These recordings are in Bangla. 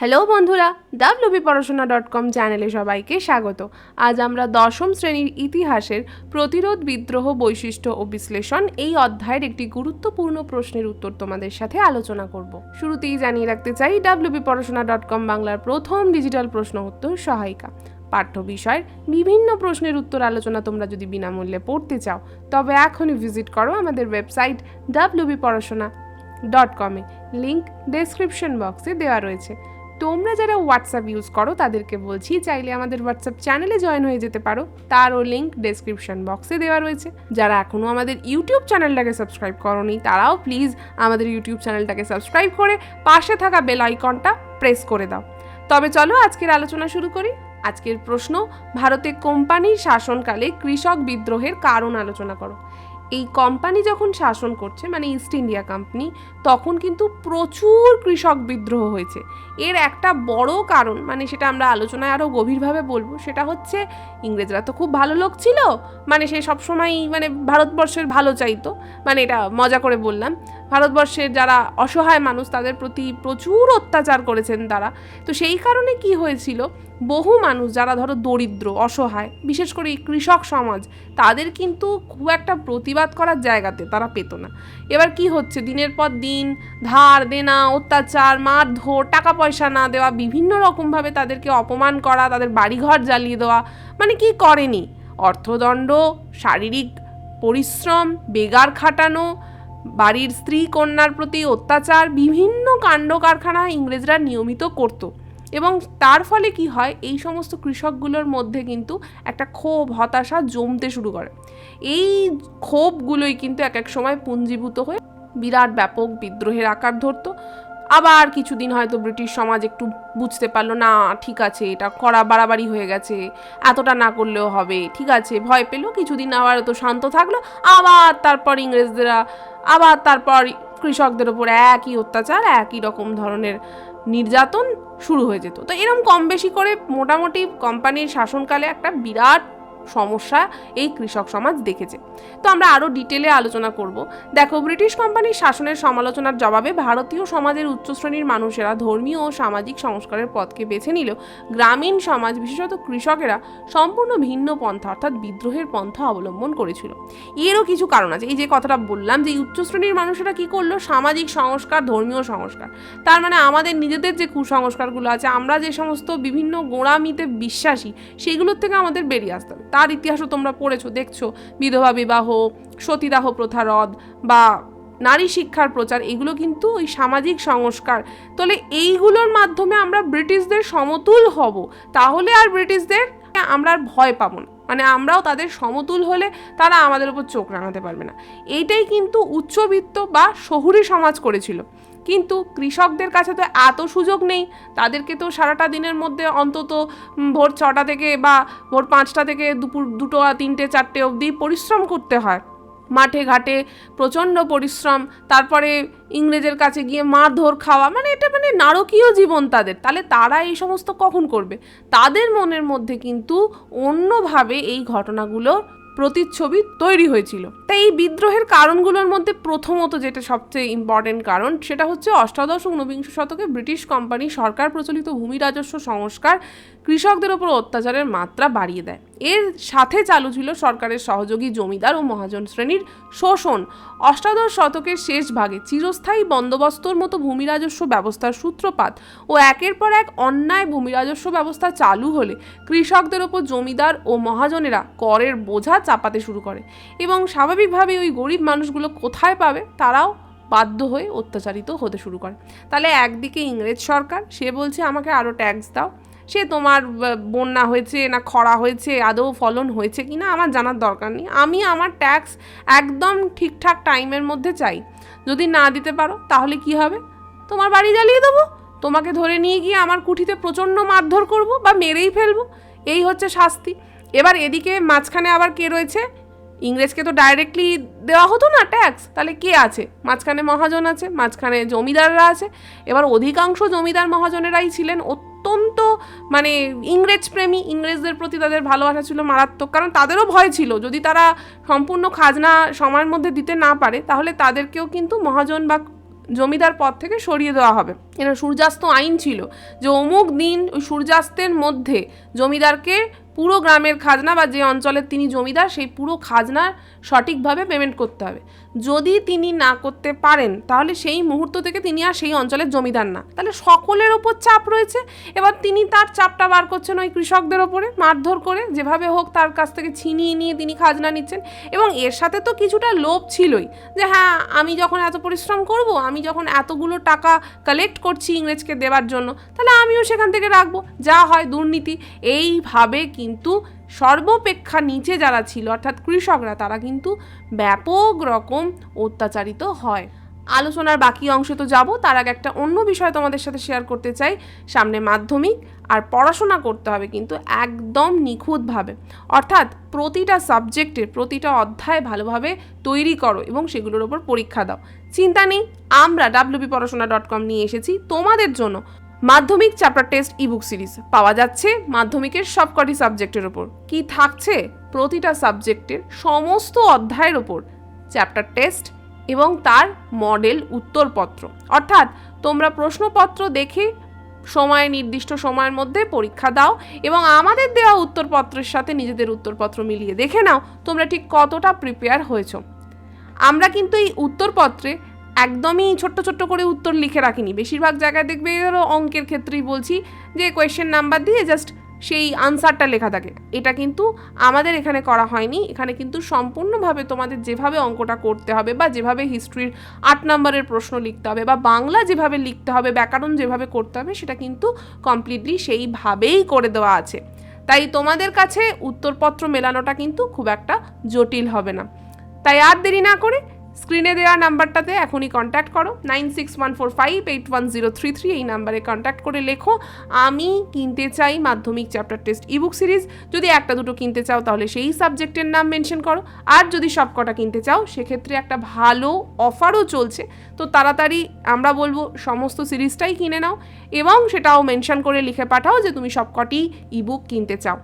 হ্যালো বন্ধুরা, wpporashona.com চ্যানেলে সবাইকে স্বাগত। আজ আমরা দশম শ্রেণীর ইতিহাসের প্রতিরোধ, বিদ্রোহ, বৈশিষ্ট্য ও বিশ্লেষণ এই অধ্যায়ের একটি গুরুত্বপূর্ণ প্রশ্নের উত্তর তোমাদের সাথে আলোচনা করব। শুরুতেই জানিয়ে রাখতে চাই, wpporashona.com বাংলার প্রথম ডিজিটাল প্রশ্ন উত্তর সহায়িকা। পাঠ্য বিষয়ের বিভিন্ন প্রশ্নের উত্তর আলোচনা তোমরা যদি বিনামূল্যে পড়তে চাও তবে এখনই ভিজিট করো আমাদের ওয়েবসাইট wpporashona.com। লিংক ডেসক্রিপশন বক্সে দেওয়া রয়েছে। তোমরা যারা হোয়াটসঅ্যাপ ইউজ করো তাদেরকে বলছি, চাইলে আমাদের হোয়াটসঅ্যাপ চ্যানেলে জয়েন হয়ে যেতে পারো, তারও লিঙ্ক ডেসক্রিপশন বক্সে দেওয়া রয়েছে। যারা এখনও আমাদের ইউটিউব চ্যানেলটাকে সাবস্ক্রাইব করোনি তারাও প্লিজ আমাদের ইউটিউব চ্যানেলটাকে সাবস্ক্রাইব করে পাশে থাকা বেল আইকনটা প্রেস করে দাও। তবে চলো আজকের আলোচনা শুরু করি। আজকের প্রশ্ন, ভারতে কোম্পানির শাসনকালে কৃষক বিদ্রোহের কারণ আলোচনা করো। এই কোম্পানি যখন শাসন করছে, মানে ইস্ট ইন্ডিয়া কোম্পানি, তখন কিন্তু প্রচুর কৃষক বিদ্রোহ হয়েছে। এর একটা বড় কারণ, মানে সেটা আমরা আলোচনায় আরও গভীরভাবে বলবো, সেটা হচ্ছে ইংরেজরা তো খুব ভালো লোক ছিল, মানে সে সবসময় মানে ভারতবর্ষের ভালো চাইতো, মানে এটা মজা করে বললাম। ভারতবর্ষের যারা অসহায় মানুষ তাদের প্রতি প্রচুর অত্যাচার করেছেন তারা। তো সেই কারণে কি হয়েছিল, বহু মানুষ যারা ধরো দরিদ্র, অসহায়, বিশেষ করে কৃষক সমাজ, তাদের কিন্তু খুব একটা প্রতিবাদ করার জায়গাতে তারা পেত না। এবার কি হচ্ছে, দিনের পর দিন ধার দেনা, অত্যাচার, মারধর, টাকা পয়সা না দেওয়া, বিভিন্ন রকমভাবে তাদেরকে অপমান করা, তাদের বাড়িঘর জ্বালিয়ে দেওয়া, মানে কি করেনি, অর্থদণ্ড, শারীরিক পরিশ্রম, বেগার খাটানো, বাড়ির স্ত্রী কন্যার প্রতি অত্যাচার, বিভিন্ন কাণ্ড কারখানা ইংরেজরা নিয়মিত করতো। এবং তার ফলে কি হয়, এই সমস্ত কৃষকগুলোর মধ্যে কিন্তু একটা ক্ষোভ, হতাশা জমতে শুরু করে। এই ক্ষোভগুলোই কিন্তু এক এক সময় পুঞ্জীভূত হয়ে বিরাট ব্যাপক বিদ্রোহের আকার ধরত। আবার কিছুদিন হয়তো ব্রিটিশ সমাজ একটু বুঝতে পারলো, না ঠিক আছে, এটা করা বাড়াবাড়ি হয়ে গেছে, এতটা না করলেও হবে, ঠিক আছে, ভয় পেলো, কিছুদিন আবার তো শান্ত থাকলো, আবার তারপর ইংরেজরা আবার তারপর কৃষকদের ওপর একই অত্যাচার, একই রকম ধরনের নির্যাতন শুরু হয়ে যেত। তো এরকম কম বেশি করে মোটামুটি কোম্পানির শাসনকালে একটা বিরাট সমস্যা এই কৃষক সমাজ দেখেছে। তো আমরা আরও ডিটেলে আলোচনা করব। দেখো, ব্রিটিশ কোম্পানির শাসনের সমালোচনার জবাবে ভারতীয় সমাজের উচ্চ শ্রেণীর মানুষেরা ধর্মীয় ও সামাজিক সংস্কারের পথকে বেছে নিলেও গ্রামীণ সমাজ, বিশেষত কৃষকেরা সম্পূর্ণ ভিন্ন পন্থা অর্থাৎ বিদ্রোহের পন্থা অবলম্বন করেছিল। এরও কিছু কারণ আছে। এই যে কথাটা বললাম যে উচ্চ শ্রেণীর মানুষেরা কি করলো, সামাজিক সংস্কার, ধর্মীয় সংস্কার, তার মানে আমাদের নিজেদের যে কুসংস্কারগুলো আছে, আমরা যে সমস্ত বিভিন্ন গোঁড়ামিতে বিশ্বাসী, সেগুলোর থেকে আমাদের বেরিয়ে আসতে হবে। তার ইতিহাসও তোমরা পড়েছো, দেখছো, বিধবা বিবাহ, সতীদাহ প্রথা রদ বা নারী শিক্ষার প্রচার, এগুলো কিন্তু ওই সামাজিক সংস্কার। তাহলে এইগুলোর মাধ্যমে আমরা ব্রিটিশদের সমতুল হব, তাহলে আর ব্রিটিশদের আমরা আর ভয় পাবো না, মানে আমরাও তাদের সমতুল হলে তারা আমাদের উপর চোখ রাঙাতে পারবে না। এইটাই কিন্তু উচ্চবিত্ত বা শহুরে সমাজ করেছিল। কিন্তু কৃষকদের কাছে তো এত সুযোগ নেই, তাদেরকে তো সারাটা দিনের মধ্যে অন্তত ভোর 6টা থেকে বা ভোর 5টা থেকে দুপুর 2টো, 3টে, 4টে অবধি পরিশ্রম করতে হয়, মাঠে ঘাটে প্রচণ্ড পরিশ্রম, তারপরে ইংরেজের কাছে গিয়ে মারধর খাওয়া, মানে এটা মানে নারকীয় জীবন তাদের। তাহলে তারা এই সমস্ত কখন করবে? তাদের মনের মধ্যে কিন্তু অন্যভাবে এই ঘটনাগুলো প্রতিচ্ছবি তৈরি হয়েছিল। তাই এই বিদ্রোহের কারণগুলোর মধ্যে প্রথমত যেটা সবচেয়ে ইম্পর্টেন্ট কারণ, সেটা হচ্ছে অষ্টাদশ ও ঊনবিংশ শতকে ব্রিটিশ কোম্পানি সরকার প্রচলিত ভূমি রাজস্ব সংস্কার কৃষকদের ওপর অত্যাচারের মাত্রা বাড়িয়ে দেয়। এর সাথে চালু ছিল সরকারের সহযোগী জমিদার ও মহাজন শ্রেণীর শোষণ। অষ্টাদশ শতকের শেষ ভাগে চিরস্থায়ী বন্দোবস্তর মতো ভূমি রাজস্ব ব্যবস্থার সূত্রপাত ও একের পর এক অন্যায় ভূমি রাজস্ব ব্যবস্থা চালু হলে কৃষকদের ওপর জমিদার ও মহাজনেরা করের বোঝা চাপাতে শুরু করে এবং স্বাভাবিকভাবে ওই গরিব মানুষগুলো কোথায় পাবে, তারাও বাধ্য হয়ে অত্যাচারিত হতে শুরু করে। তাহলে একদিকে ইংরেজ সরকার, সে বলছে আমাকে আরও ট্যাক্স দাও, সে তোমার বন্যা হয়েছে না খরা হয়েছে, আদৌ ফলন হয়েছে কি না আমার জানার দরকার নেই, আমি আমার ট্যাক্স একদম ঠিকঠাক টাইমের মধ্যে চাই। যদি না দিতে পারো তাহলে কি হবে, তোমার বাড়ি জ্বালিয়ে দেবো, তোমাকে ধরে নিয়ে গিয়ে আমার কুঠিতে প্রচণ্ড মারধর করবো বা মেরেই ফেলবো, এই হচ্ছে শাস্তি। এবার এদিকে মাঝখানে আবার কে রয়েছে, ইংরেজকে তো ডাইরেক্টলি দেওয়া হতো না ট্যাক্স, তাহলে কে আছে মাঝখানে? মহাজন আছে, মাঝখানে জমিদাররা আছে। এবার অধিকাংশ জমিদার মহাজনেরাই ছিলেন অত্যন্ত মানে ইংরেজ প্রেমী, ইংরেজদের প্রতি তাদের ভালোবাসা ছিল মারাত্মক, কারণ তাদেরও ভয় ছিল যদি তারা সম্পূর্ণ খাজনা সময়ের মধ্যে দিতে না পারে তাহলে তাদেরকেও কিন্তু মহাজন বা জমিদার পদ থেকে সরিয়ে দেওয়া হবে। এটা সূর্যাস্ত আইন ছিল যে অমুক দিন ওই সূর্যাস্তের মধ্যে জমিদারকে পুরো গ্রামের খাজনা বা যে অঞ্চলের তিনি জমিদার সেই পুরো খাজনা সঠিকভাবে পেমেন্ট করতে হবে। যদি তিনি না করতে পারেন তাহলে সেই মুহূর্ত থেকে তিনি আর সেই অঞ্চলের জমিদার না। তাহলে সকলের ওপর চাপ রয়েছে। এবার তিনি তার চাপটা বার করছেন ওই কৃষকদের ওপরে, মারধর করে যেভাবে হোক তার কাছ থেকে ছিনিয়ে নিয়ে তিনি খাজনা নিচ্ছেন। এবং এর সাথে তো কিছুটা লোভ ছিলই যে হ্যাঁ, আমি যখন এত পরিশ্রম করব, আমি যখন এতগুলো টাকা কালেক্ট করছি ইংরেজকে দেওয়ার জন্য, তাহলে আমিও সেখান থেকে রাখবো, যা হয় দুর্নীতি। এইভাবে কিন্তু সর্বাপেক্ষা নিচে যারা ছিল অর্থাৎ কৃষকরা, তারা কিন্তু ব্যাপক রকম অত্যাচারিত হয়। আলোচনার বাকি অংশে তো যাব, তার আগে একটা অন্য বিষয় তোমাদের সাথে শেয়ার করতে চাই। সামনে মাধ্যমিক, আর পড়াশোনা করতে হবে কিন্তু একদম নিখুঁতভাবে, অর্থাৎ প্রতিটা সাবজেক্টের প্রতিটা অধ্যায় ভালোভাবে তৈরি করো এবং সেগুলোর ওপর পরীক্ষা দাও। চিন্তা নেই, আমরা wbporashona.com নিয়ে এসেছি তোমাদের জন্য মাধ্যমিক চ্যাপ্টার টেস্ট ইবুক সিরিজ। পাওয়া যাচ্ছে মাধ্যমিকের সবকটি সাবজেক্টের ওপর। কি থাকছে? প্রতিটা সাবজেক্টের সমস্ত অধ্যায়ের ওপর চ্যাপ্টার টেস্ট এবং তার মডেল উত্তরপত্র, অর্থাৎ তোমরা প্রশ্নপত্র দেখে নির্দিষ্ট সময়ের মধ্যে পরীক্ষা দাও এবং আমাদের দেওয়া উত্তরপত্রের সাথে নিজেদের উত্তরপত্র মিলিয়ে দেখে নাও তোমরা ঠিক কতটা প্রিপেয়ার হয়েছো। আমরা কিন্তু এই উত্তরপত্রে একদমই ছোট্ট ছোট্ট করে উত্তর লিখে রাখিনি। বেশিরভাগ জায়গায় দেখবে ধরো অঙ্কের ক্ষেত্রেই বলছি যে কোয়েশ্চেন নাম্বার দিয়ে জাস্ট সেই আনসারটা লেখা থাকে। এটা কিন্তু আমাদের এখানে করা হয়নি। এখানে কিন্তু সম্পূর্ণভাবে তোমাদের যেভাবে অঙ্কটা করতে হবে বা যেভাবে হিস্ট্রির 8 নম্বরের প্রশ্ন লিখতে হবে বা বাংলা যেভাবে লিখতে হবে, ব্যাকরণ যেভাবে করতে হবে, সেটা কিন্তু কমপ্লিটলি সেইভাবেই করে দেওয়া আছে। তাই তোমাদের কাছে উত্তরপত্র মেলানোটা কিন্তু খুব একটা জটিল হবে না। তাই আর দেরি না করে স্ক্রিনে দেওয়া নাম্বারটাতে এখনই কন্ট্যাক্ট করো, 9614581033 এই নাম্বারে কন্ট্যাক্ট করে লেখো আমি কিনতে চাই মাধ্যমিক চ্যাপ্টার টেস্ট ইবুক সিরিজ। যদি একটা দুটো কিনতে চাও তাহলে সেই সাবজেক্টের নাম মেনশন করো, আর যদি সবকটা কিনতে চাও সেক্ষেত্রে একটা ভালো অফারও চলছে। তো তাড়াতাড়ি আমরা বলবো সমস্ত সিরিজটাই কিনে নাও এবং সেটাও মেনশন করে লিখে পাঠাও যে তুমি সবকটি ইবুক কিনতে চাও।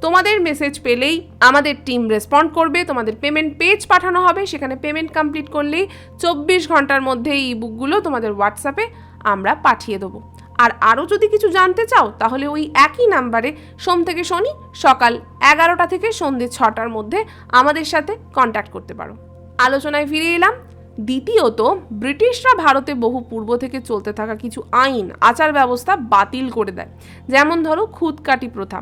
তোমাদের মেসেজ পেলেই আমাদের টিম রেসপন্ড করবে, তোমাদের পেমেন্ট পেজ পাঠানো হবে, সেখানে পেমেন্ট কমপ্লিট করলেই 24 ঘন্টার মধ্যে এই বুকগুলো তোমাদের হোয়াটসঅ্যাপে আমরা পাঠিয়ে দেবো। আর আরও যদি কিছু জানতে চাও তাহলে ওই একই নাম্বারে সোম থেকে শনি সকাল 11টা থেকে সন্ধ্যে 6টার মধ্যে আমাদের সাথে কন্ট্যাক্ট করতে পারো। আলোচনায় ফিরে এলাম। দ্বিতীয়ত, ব্রিটিশরা ভারতে বহু পূর্ব থেকে চলতে থাকা কিছু আইন আচার ব্যবস্থা বাতিল করে দেয়। যেমন ধরো খুদকাটি প্রথা।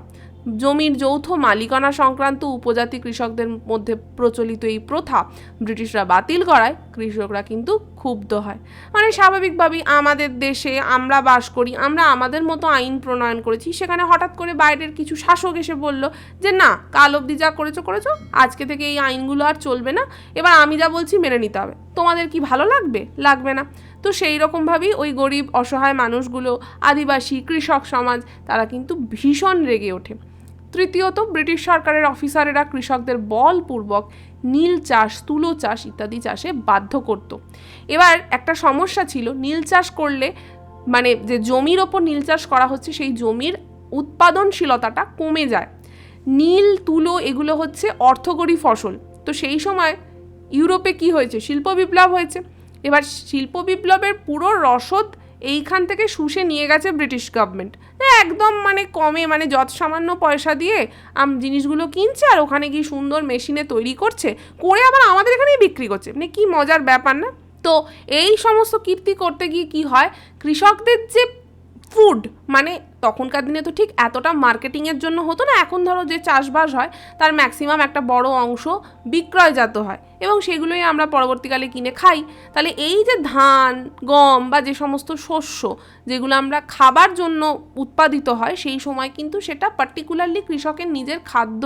জমির যৌথ মালিকানা সংক্রান্ত উপজাতি কৃষকদের মধ্যে প্রচলিত এই প্রথা ব্রিটিশরা বাতিল করায় কৃষকরা কিন্তু ক্ষুব্ধ হয়। মানে স্বাভাবিকভাবেই আমাদের দেশে আমরা বাস করি, আমরা আমাদের মতো আইন প্রণয়ন করেছি, সেখানে হঠাৎ করে বাইরের কিছু শাসক এসে বলল যে না, কাল অবধি যা করেছো আজকে থেকে এই আইনগুলো আর চলবে না, এবার আমি যা বলছি মেনে নিতে হবে। তোমাদের কি ভালো লাগবে? লাগবে না। তো সেই রকমভাবেই ওই গরিব অসহায় মানুষগুলো, আদিবাসী কৃষক সমাজ, তারা কিন্তু ভীষণ রেগে ওঠে। তৃতীয়ত, ব্রিটিশ সরকারের অফিসারেরা কৃষকদের বলপূর্বক নীল চাষ, তুলো চাষ ইত্যাদি চাষে বাধ্য করত। এবার একটা সমস্যা ছিল, নীল চাষ করলে মানে যে জমির ওপর নীল চাষ করা হচ্ছে সেই জমির উৎপাদনশীলতাটা কমে যায়। নীল, তুলো এগুলো হচ্ছে অর্থকরী ফসল। তো সেই সময় ইউরোপে কি হয়েছে? শিল্প বিপ্লব হয়েছে। এবার শিল্প বিপ্লবের পুরো রসদ এইখান থেকে শুষে নিয়ে গেছে ব্রিটিশ গভর্নমেন্ট। একদম মানে কমে, মানে যত সামান্য পয়সা দিয়ে জিনিসগুলো কিনছে আর ওখানে গিয়ে সুন্দর মেশিনে তৈরি করছে, করে আবার আমাদের এখানেই বিক্রি করছে। মানে কি মজার ব্যাপার না? তো এই সমস্ত কীর্তি করতে গিয়ে কি হয়, কৃষকদের যে ফুড, মানে তখনকার দিনে তো ঠিক এতটা মার্কেটিংয়ের জন্য হতো না। এখন ধরো যে চাষবাস হয় তার ম্যাক্সিমাম একটা বড় অংশ বিক্রয়জাত হয় এবং সেগুলোই আমরা পরবর্তীকালে কিনে খাই। তাহলে এই যে ধান, গম বা যে সমস্ত শস্য যেগুলো আমরা খাবার জন্য উৎপাদিত হয়, সেই সময় কিন্তু সেটা পার্টিকুলারলি কৃষকের নিজের খাদ্য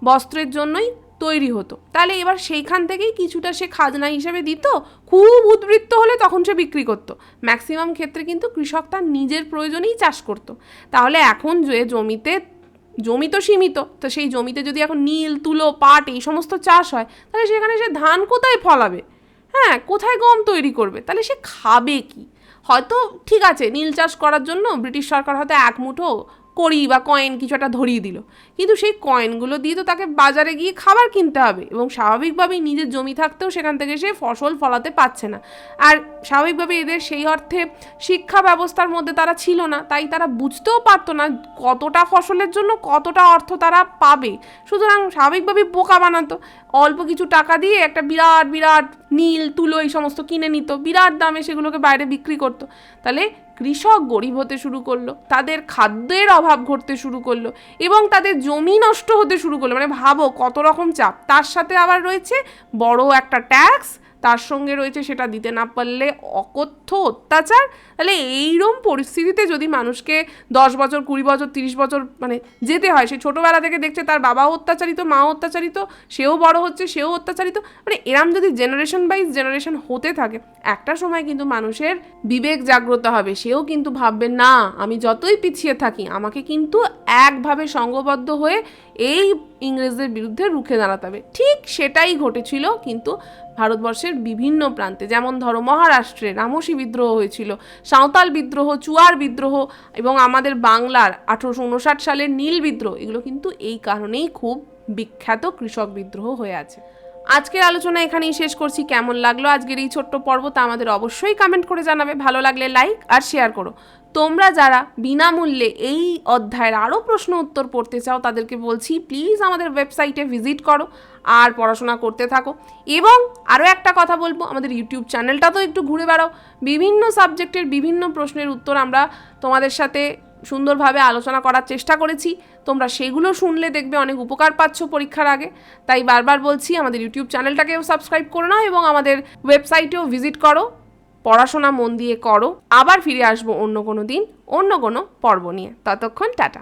বস্ত্রের জন্যই তৈরি হতো। তাহলে এবার সেইখান থেকেই কিছুটা সে খাজনা হিসেবে দিত, খুব উদ্বৃত্ত হলে তখন সে বিক্রি করতো। ম্যাক্সিমাম ক্ষেত্রে কিন্তু কৃষক তার নিজের প্রয়োজনেই চাষ করতো। তাহলে এখন যে জমি তো সীমিত, তো সেই জমিতে যদি এখন নীল, তুলো, পাট এই সমস্ত চাষ হয়, তাহলে সেখানে সে ধান কোথায় ফলাবে? হ্যাঁ, কোথায় গম তৈরি করবে? তাহলে সে খাবে কি? হয়তো ঠিক আছে, নীল চাষ করার জন্য ব্রিটিশ সরকার হয়তো এক মুঠো কড়ি বা কয়েন কিছু একটা ধরিয়ে দিল, কিন্তু সেই কয়েনগুলো দিয়ে তো তাকে বাজারে গিয়ে খাবার কিনতে হবে এবং স্বাভাবিকভাবেই নিজের জমি থাকতেও সেখান থেকে সে ফসল ফলাতে পারছে না। আর স্বাভাবিকভাবে এদের সেই অর্থে শিক্ষা ব্যবস্থার মধ্যে তারা ছিল না, তাই তারা বুঝতেও পারতো না কতটা ফসলের জন্য কতটা অর্থ তারা পাবে। সুতরাং স্বাভাবিকভাবেই বোকা বানাতো, অল্প কিছু টাকা দিয়ে একটা বিরাট বিরাট নীল তুলো এই সমস্ত কিনে নিত, বিরাট দামে সেগুলোকে বাইরে বিক্রি করতো। তাহলে কৃষক গরিব হতে শুরু করলো, তাদের খাদ্যের অভাব ঘটতে শুরু করলো এবং তাদের জমি নষ্ট হতে শুরু করলো। মানে ভাবো কত রকম চাপ, তার সাথে আবার রয়েছে বড় একটা ট্যাক্স, তার সঙ্গে রয়েছে সেটা দিতে না পারলে অকথ্য অত্যাচার। তাহলে এইরকম পরিস্থিতিতে যদি মানুষকে 10 বছর 20 বছর 30 বছর মানে যেতে হয়, সে ছোটোবেলা থেকে দেখছে তার বাবাও অত্যাচারিত, মাও অত্যাচারিত, সেও বড় হচ্ছে সেও অত্যাচারিত, মানে এরম যদি জেনারেশন বাইজ জেনারেশন হতে থাকে, একটা সময় কিন্তু মানুষের বিবেক জাগ্রত হবে, সেও কিন্তু ভাববে না আমি যতই পিছিয়ে থাকি আমাকে কিন্তু একভাবে সংঘবদ্ধ হয়ে এই ইংরেজদের বিরুদ্ধে রুখে দাঁড়াতে হবে। ঠিক সেটাই ঘটেছিল কিন্তু ভারতবর্ষের বিভিন্ন প্রান্তে। যেমন ধরো মহারাষ্ট্রে রামসী বিদ্রোহ হয়েছিল, সাঁওতাল বিদ্রোহ, চুয়ার বিদ্রোহ এবং আমাদের বাংলার 1859 সালের নীল বিদ্রোহ, এগুলো কিন্তু এই কারণেই খুব বিখ্যাত কৃষক বিদ্রোহ হয়ে আছে। আজকের আলোচনা এখানেই শেষ করছি। কেমন লাগলো আজকের এই ছোট্ট পর্ব তা আমাদের অবশ্যই কমেন্ট করে জানাবে, ভালো লাগলে লাইক আর শেয়ার করো। তোমরা যারা বিনামূল্যে এই অধ্যায়ের আরও প্রশ্ন উত্তর পড়তে চাও তাদেরকে বলছি প্লিজ আমাদের ওয়েবসাইটে ভিজিট করো আর পড়াশোনা করতে থাকো। এবং আরও একটা কথা বলবো, আমাদের ইউটিউব চ্যানেলটা তো একটু ঘুরে বেড়াও, বিভিন্ন সাবজেক্টের বিভিন্ন প্রশ্নের উত্তর আমরা তোমাদের সাথে সুন্দরভাবে আলোচনা করার চেষ্টা করেছি, তোমরা সেগুলো শুনলে দেখবে অনেক উপকার পাচ্ছ পরীক্ষার আগে। তাই বারবার বলছি আমাদের ইউটিউব চ্যানেলটাকেও সাবস্ক্রাইব করে নাও এবং আমাদের ওয়েবসাইটেও ভিজিট করো, পড়াশোনা মন দিয়ে করো। আবার ফিরে আসবো অন্য কোনো দিন অন্য কোনো পর্ব নিয়ে, ততক্ষণ টাটা।